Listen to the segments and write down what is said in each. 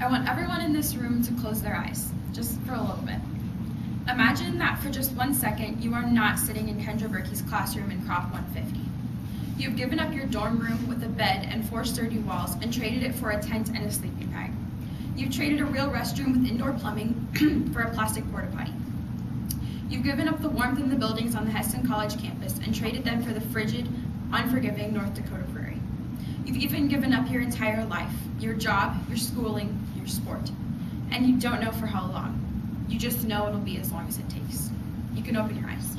I want everyone in this room to close their eyes, just for a little bit. Imagine that for just 1 second, you are not sitting in Kendra Berkey's classroom in Prop 150. You've given up your dorm room with a bed and 4 sturdy walls and traded it for a tent and a sleeping bag. You've traded a real restroom with indoor plumbing for a plastic porta potty. You've given up the warmth in the buildings on the Heston College campus and traded them for the frigid, unforgiving North Dakota prairie. You've even given up your entire life, your job, your schooling, your sport. And you don't know for how long. You just know it'll be as long as it takes. You can open your eyes.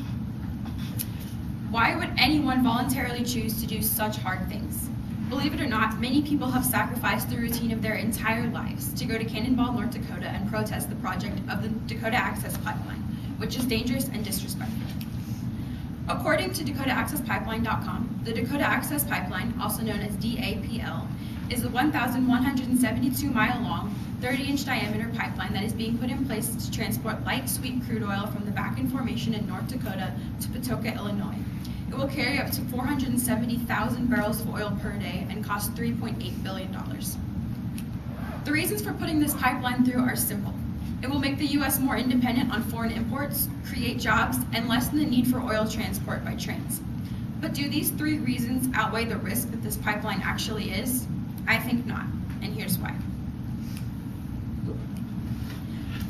Why would anyone voluntarily choose to do such hard things? Believe it or not, many people have sacrificed the routine of their entire lives to go to Cannonball, North Dakota and protest the project of the Dakota Access Pipeline, which is dangerous and disrespectful. According to DakotaAccessPipeline.com, the Dakota Access Pipeline, also known as DAPL, is a 1,172-mile-long, 30-inch diameter pipeline that is being put in place to transport light, sweet crude oil from the Bakken Formation in North Dakota to Patoka, Illinois. It will carry up to 470,000 barrels of oil per day and cost $3.8 billion. The reasons for putting this pipeline through are simple. It will make the U.S. more independent on foreign imports, create jobs, and lessen the need for oil transport by trains. But do these 3 reasons outweigh the risk that this pipeline actually is? I think not, and here's why.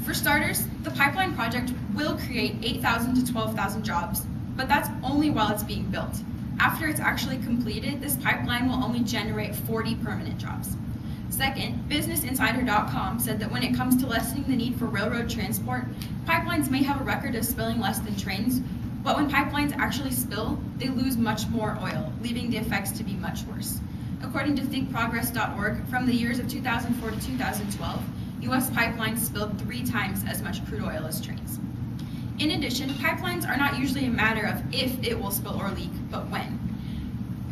For starters, the pipeline project will create 8,000 to 12,000 jobs, but that's only while it's being built. After it's actually completed, this pipeline will only generate 40 permanent jobs. Second, BusinessInsider.com said that when it comes to lessening the need for railroad transport, pipelines may have a record of spilling less than trains, but when pipelines actually spill, they lose much more oil, leaving the effects to be much worse. According to thinkprogress.org, from the years of 2004 to 2012, U.S. pipelines spilled 3 times as much crude oil as trains. In addition, pipelines are not usually a matter of if it will spill or leak, but when.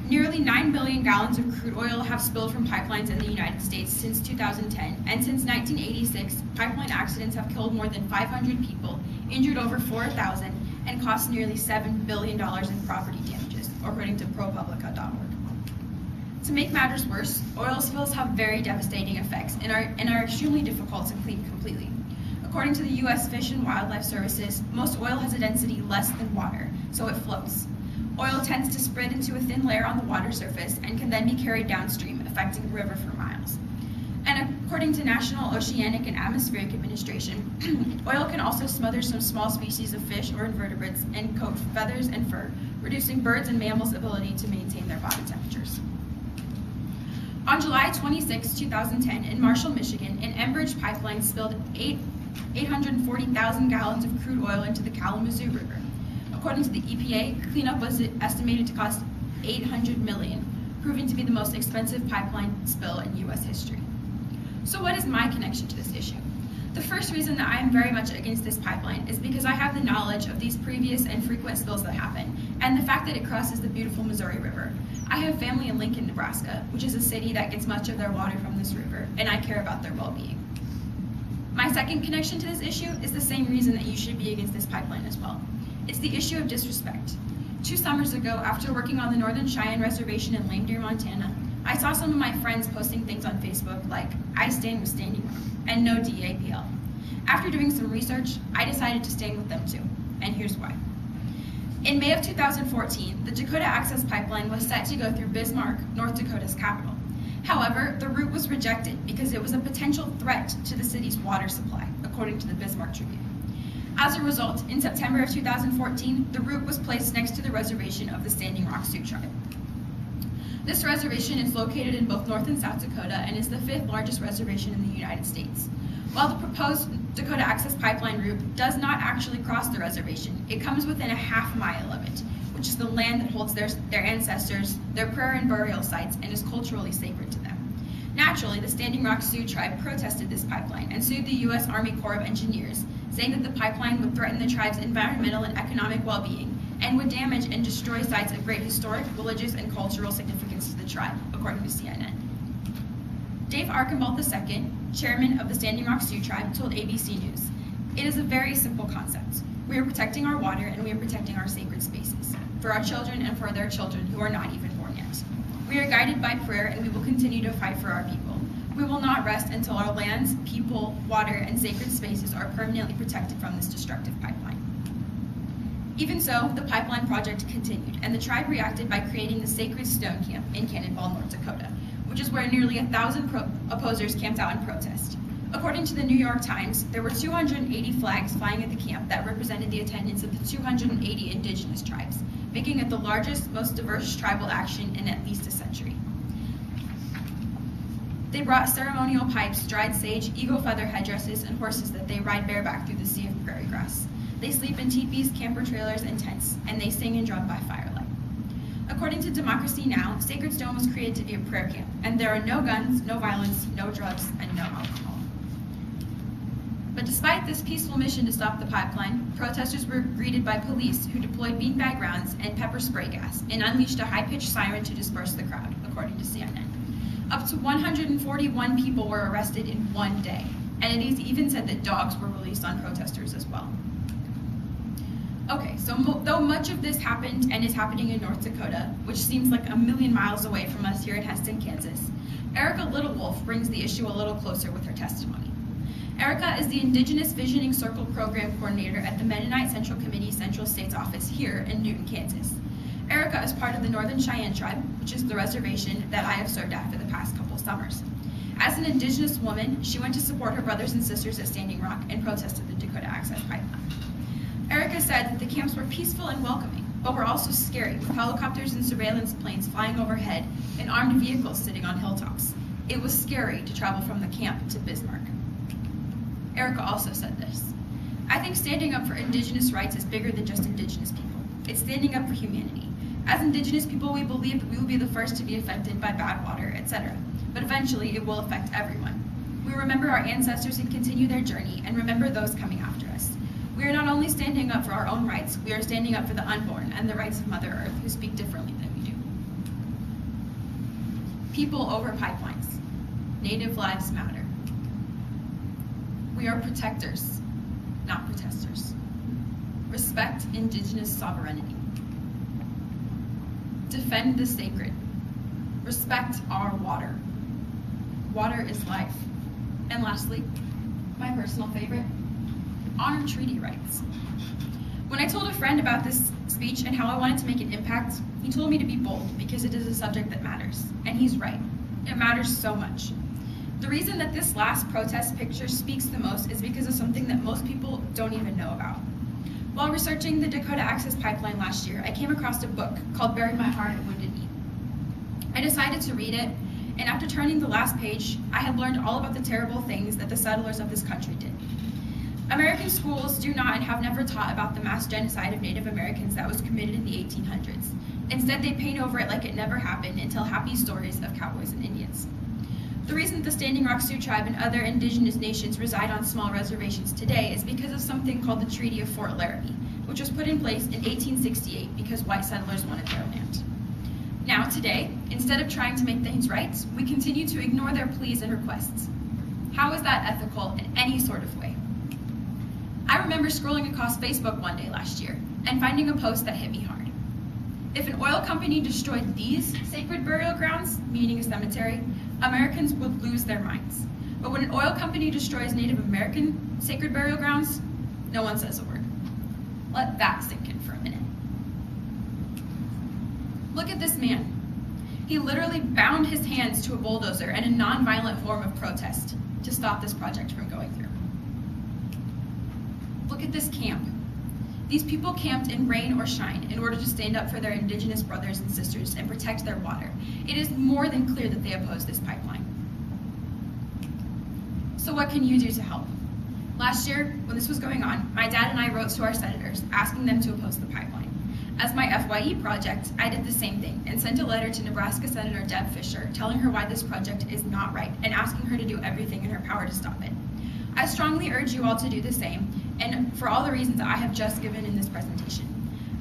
Nearly 9 billion gallons of crude oil have spilled from pipelines in the United States since 2010, and since 1986, pipeline accidents have killed more than 500 people, injured over 4,000, and cost nearly $7 billion in property damages, according to ProPublica.org. To make matters worse, oil spills have very devastating effects and are extremely difficult to clean completely. According to the U.S. Fish and Wildlife Services, most oil has a density less than water, so it floats. Oil tends to spread into a thin layer on the water surface and can then be carried downstream, affecting the river for miles. And according to National Oceanic and Atmospheric Administration, oil can also smother some small species of fish or invertebrates and coat feathers and fur, reducing birds and mammals' ability to maintain their body temperatures. On July 26, 2010, in Marshall, Michigan, an Enbridge pipeline spilled 840,000 gallons of crude oil into the Kalamazoo River. According to the EPA, cleanup was estimated to cost $800 million, proving to be the most expensive pipeline spill in U.S. history. So what is my connection to this issue? The first reason that I am very much against this pipeline is because I have the knowledge of these previous and frequent spills that happen, and the fact that it crosses the beautiful Missouri River. I have family in Lincoln, Nebraska, which is a city that gets much of their water from this river, and I care about their well-being. My second connection to this issue is the same reason that you should be against this pipeline as well. It's the issue of disrespect. 2 summers ago, after working on the Northern Cheyenne Reservation in Lame Deer, Montana, I saw some of my friends posting things on Facebook like, "I stand with Standing Rock," and "No DAPL." After doing some research, I decided to stand with them too, and here's why. In May of 2014, the Dakota Access Pipeline was set to go through Bismarck, North Dakota's capital. However, the route was rejected because it was a potential threat to the city's water supply, according to the Bismarck Tribune. As a result, in September of 2014, the route was placed next to the reservation of the Standing Rock Sioux Tribe. This reservation is located in both North and South Dakota and is the 5th largest reservation in the United States. While the proposed Dakota Access Pipeline route does not actually cross the reservation, it comes within a half mile of it, which is the land that holds their ancestors, their prayer and burial sites, and is culturally sacred to them. Naturally, the Standing Rock Sioux Tribe protested this pipeline and sued the U.S. Army Corps of Engineers, saying that the pipeline would threaten the tribe's environmental and economic well-being and would damage and destroy sites of great historic, religious, and cultural significance to the tribe, according to CNN. Dave Archambault II, chairman of the Standing Rock Sioux Tribe, told ABC News, "It is a very simple concept. We are protecting our water and we are protecting our sacred spaces, for our children and for their children who are not even born yet. We are guided by prayer and we will continue to fight for our people. We will not rest until our lands, people, water, and sacred spaces are permanently protected from this destructive pipeline. Even so, the pipeline project continued, and the tribe reacted by creating the Sacred Stone Camp in Cannonball, North Dakota, which is where nearly 1,000 opposers camped out in protest. According to the New York Times, there were 280 flags flying at the camp that represented the attendance of the 280 indigenous tribes, making it the largest, most diverse tribal action in at least a century. They brought ceremonial pipes, dried sage, eagle feather headdresses, and horses that they ride bareback through the sea of prairie grass. They sleep in teepees, camper trailers, and tents, and they sing and drum by firelight. According to Democracy Now!, Sacred Stone was created to be a prayer camp, and there are no guns, no violence, no drugs, and no alcohol. But despite this peaceful mission to stop the pipeline, protesters were greeted by police who deployed beanbag rounds and pepper spray gas and unleashed a high-pitched siren to disperse the crowd, according to CNN. Up to 141 people were arrested in one day, and it is even said that dogs were released on protesters as well. Okay, so though much of this happened and is happening in North Dakota, which seems like a million miles away from us here in Heston, Kansas, Erica Littlewolf brings the issue a little closer with her testimony. Erica is the Indigenous Visioning Circle Program Coordinator at the Mennonite Central Committee Central States Office here in Newton, Kansas. Erica is part of the Northern Cheyenne Tribe, which is the reservation that I have served at for the past couple summers. As an Indigenous woman, she went to support her brothers and sisters at Standing Rock and protested the Dakota Access Pipeline. Erica said that the camps were peaceful and welcoming, but were also scary, with helicopters and surveillance planes flying overhead and armed vehicles sitting on hilltops. It was scary to travel from the camp to Bismarck. Erica also said this: "I think standing up for Indigenous rights is bigger than just Indigenous people. It's standing up for humanity. As Indigenous people, we believe that we will be the first to be affected by bad water, etc. But eventually, it will affect everyone. We remember our ancestors and continue their journey, and remember those coming after us. We are not only standing up for our own rights, we are standing up for the unborn and the rights of Mother Earth, who speak differently than we do." People over pipelines. Native lives matter. We are protectors, not protesters. Respect Indigenous sovereignty. Defend the sacred. Respect our water. Water is life. And lastly, my personal favorite, honor treaty rights. When I told a friend about this speech and how I wanted to make an impact, he told me to be bold because it is a subject that matters. And he's right. It matters so much. The reason that this last protest picture speaks the most is because of something that most people don't even know about. While researching the Dakota Access Pipeline last year, I came across a book called Bury My Heart at Wounded Knee. I decided to read it, and after turning the last page, I had learned all about the terrible things that the settlers of this country did. American schools do not and have never taught about the mass genocide of Native Americans that was committed in the 1800s. Instead, they paint over it like it never happened and tell happy stories of cowboys and Indians. The reason that the Standing Rock Sioux Tribe and other indigenous nations reside on small reservations today is because of something called the Treaty of Fort Laramie, which was put in place in 1868 because white settlers wanted their land. Now, today, instead of trying to make things right, we continue to ignore their pleas and requests. How is that ethical in any sort of way? I remember scrolling across Facebook one day last year and finding a post that hit me hard. If an oil company destroyed these sacred burial grounds, meaning a cemetery, Americans would lose their minds. But when an oil company destroys Native American sacred burial grounds, no one says a word. Let that sink in for a minute. Look at this man. He literally bound his hands to a bulldozer in a non-violent form of protest to stop this project from going through. Look at this camp. These people camped in rain or shine in order to stand up for their indigenous brothers and sisters and protect their water. It is more than clear that they oppose this pipeline. So what can you do to help? Last year, when this was going on, my dad and I wrote to our senators asking them to oppose the pipeline. As my FYE project, I did the same thing and sent a letter to Nebraska Senator Deb Fischer telling her why this project is not right and asking her to do everything in her power to stop it. I strongly urge you all to do the same, and for all the reasons I have just given in this presentation.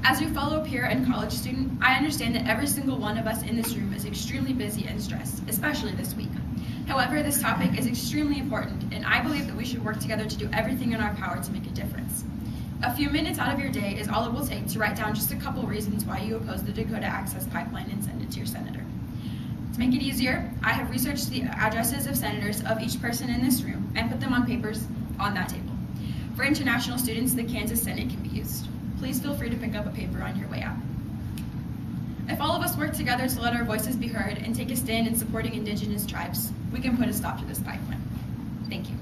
As your fellow peer and college student, I understand that every single one of us in this room is extremely busy and stressed, especially this week. However, this topic is extremely important, and I believe that we should work together to do everything in our power to make a difference. A few minutes out of your day is all it will take to write down just a couple reasons why you oppose the Dakota Access Pipeline and send it to your senator. To make it easier, I have researched the addresses of senators of each person in this room and put them on papers on that table. For international students, the Kansas Senate can be used. Please feel free to pick up a paper on your way out. If all of us work together to let our voices be heard and take a stand in supporting Indigenous tribes, we can put a stop to this pipeline. Thank you.